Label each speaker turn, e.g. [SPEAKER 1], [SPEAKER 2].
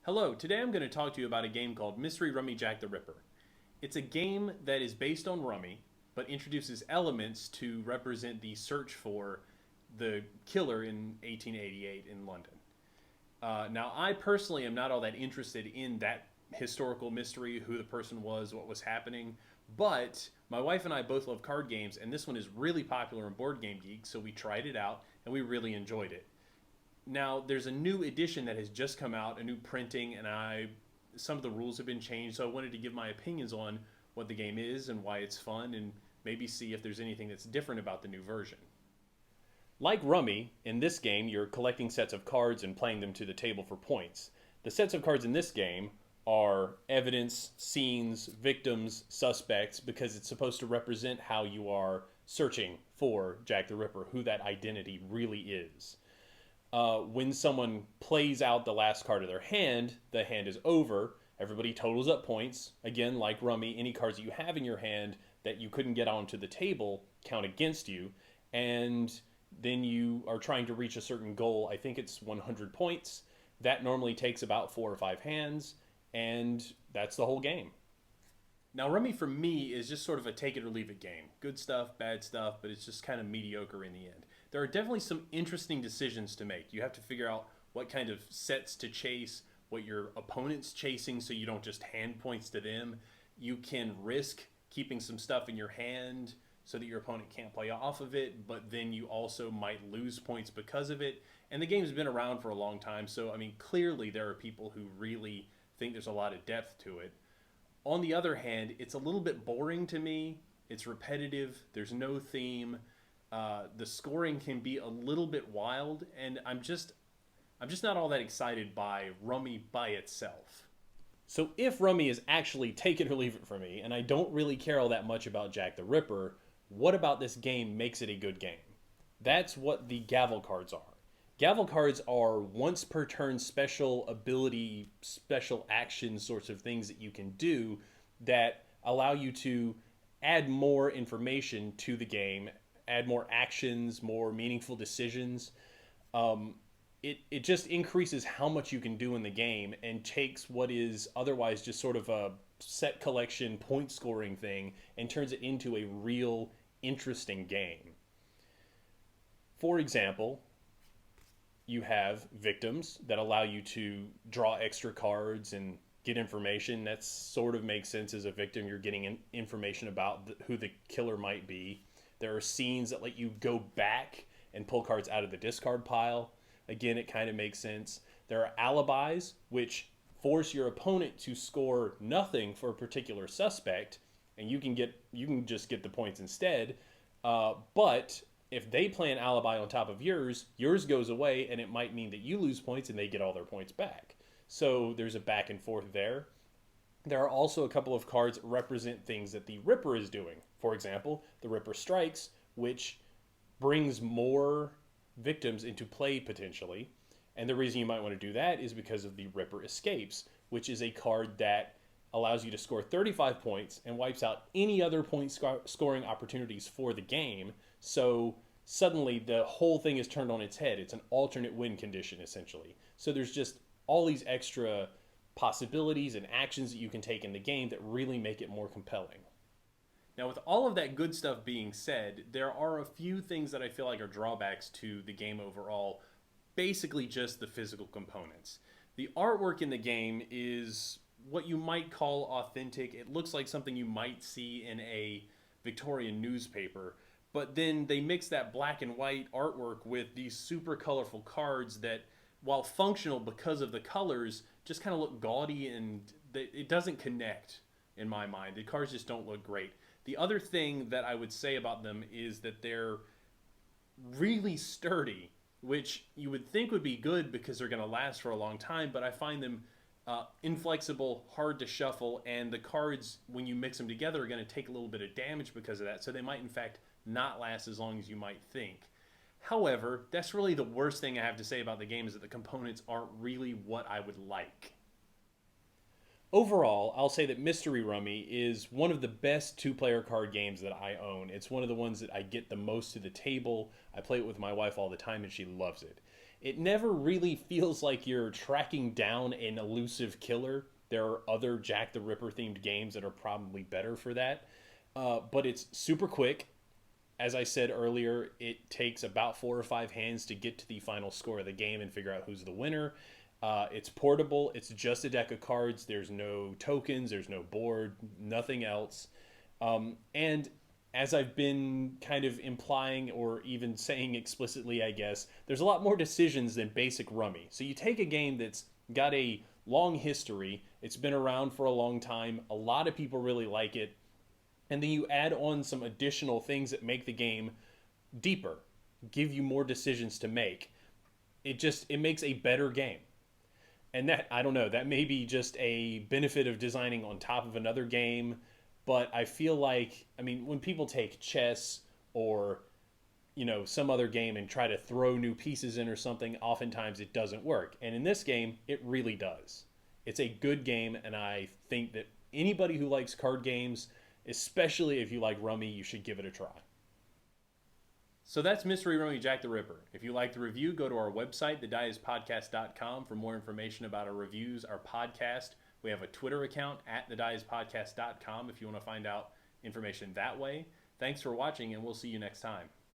[SPEAKER 1] Hello, today I'm going to talk to you about a game called Mystery Rummy Jack the Ripper. It's a game that is based on Rummy, but introduces elements to represent the search for the killer in 1888 in London. Now, I personally am not all that interested in that historical mystery, who the person was, what was happening, but my wife and I both love card games, and this one is really popular in Board Game Geek, so we tried it out, and we really enjoyed it. Now, there's a new edition that has just come out, a new printing, and some of the rules have been changed, so I wanted to give my opinions on what the game is and why it's fun, and maybe see if there's anything that's different about the new version. Like Rummy, in this game you're collecting sets of cards and playing them to the table for points. The sets of cards in this game are evidence, scenes, victims, suspects, because it's supposed to represent how you are searching for Jack the Ripper, who that identity really is. When someone plays out the last card of their hand, the hand is over. Everybody totals up points. Again, like Rummy, any cards that you have in your hand that you couldn't get onto the table count against you. And then you are trying to reach a certain goal. I think it's 100 points. That normally takes about 4 or 5 hands. And that's the whole game. Now, Rummy for me is just sort of a take it or leave it game. Good stuff, bad stuff, but it's just kind of mediocre in the end. There are definitely some interesting decisions to make. You have to figure out what kind of sets to chase, what your opponent's chasing so you don't just hand points to them. You can risk keeping some stuff in your hand so that your opponent can't play off of it, but then you also might lose points because of it. And the game's been around for a long time, so I mean, clearly there are people who really think there's a lot of depth to it. On the other hand, it's a little bit boring to me. It's repetitive. There's no theme. The scoring can be a little bit wild, and I'm just not all that excited by Rummy by itself. So if Rummy is actually take it or leave it for me, and I don't really care all that much about Jack the Ripper, what about this game makes it a good game? That's what the gavel cards are. Gavel cards are once per turn special ability, special action sorts of things that you can do that allow you to add more information to the game, add more actions, more meaningful decisions. It just increases how much you can do in the game and takes what is otherwise just sort of a set collection point scoring thing and turns it into a real interesting game. For example, you have victims that allow you to draw extra cards and get information. That sort of makes sense. As a victim, you're getting information about who the killer might be. There are scenes that let you go back and pull cards out of the discard pile. Again, it kind of makes sense. There are alibis, which force your opponent to score nothing for a particular suspect, and you can just get the points instead. But if they play an alibi on top of yours goes away, and it might mean that you lose points and they get all their points back. So there's a back and forth there. There are also a couple of cards that represent things that the Ripper is doing. For example, the Ripper Strikes, which brings more victims into play potentially. And the reason you might want to do that is because of the Ripper Escapes, which is a card that allows you to score 35 points and wipes out any other point scoring opportunities for the game. So suddenly the whole thing is turned on its head. It's an alternate win condition, essentially. So there's just all these extra possibilities and actions that you can take in the game that really make it more compelling. Now, with all of that good stuff being said, there are a few things that I feel like are drawbacks to the game overall, basically just the physical components. The artwork in the game is what you might call authentic. It looks like something you might see in a Victorian newspaper, but then they mix that black and white artwork with these super colorful cards that, while functional because of the colors, just kind of look gaudy, and it doesn't connect in my mind. The cards just don't look great. The other thing that I would say about them is that they're really sturdy, which you would think would be good because they're going to last for a long time, but I find them inflexible, hard to shuffle, and the cards, when you mix them together, are going to take a little bit of damage because of that, so they might in fact not last as long as you might think. However, that's really the worst thing I have to say about the game, is that the components aren't really what I would like. Overall, I'll say that Mystery Rummy is one of the best two-player card games that I own. It's one of the ones that I get the most to the table. I play it with my wife all the time, and she loves it. it never really feels like you're tracking down an elusive killer. There are other Jack the Ripper themed games that are probably better for that. But it's super quick. As I said earlier, it takes about 4 or 5 hands to get to the final score of the game and figure out who's the winner. It's portable. It's just a deck of cards. There's no tokens. There's no board. Nothing else. And as I've been kind of implying or even saying explicitly, I guess, there's a lot more decisions than basic Rummy. So you take a game that's got a long history, it's been around for a long time, a lot of people really like it, and then you add on some additional things that make the game deeper, give you more decisions to make. It makes a better game. And that, I don't know, that may be just a benefit of designing on top of another game, but I feel like, I mean, when people take chess or some other game and try to throw new pieces in or something, oftentimes it doesn't work. And in this game, it really does. It's a good game, and I think that anybody who likes card games, especially if you like Rummy, you should give it a try. So that's Mystery Rummy Jack the Ripper. If you like the review, go to our website, thediespodcast.com, for more information about our reviews, our podcast. We have a Twitter account at thediespodcast.com if you want to find out information that way. Thanks for watching, and we'll see you next time.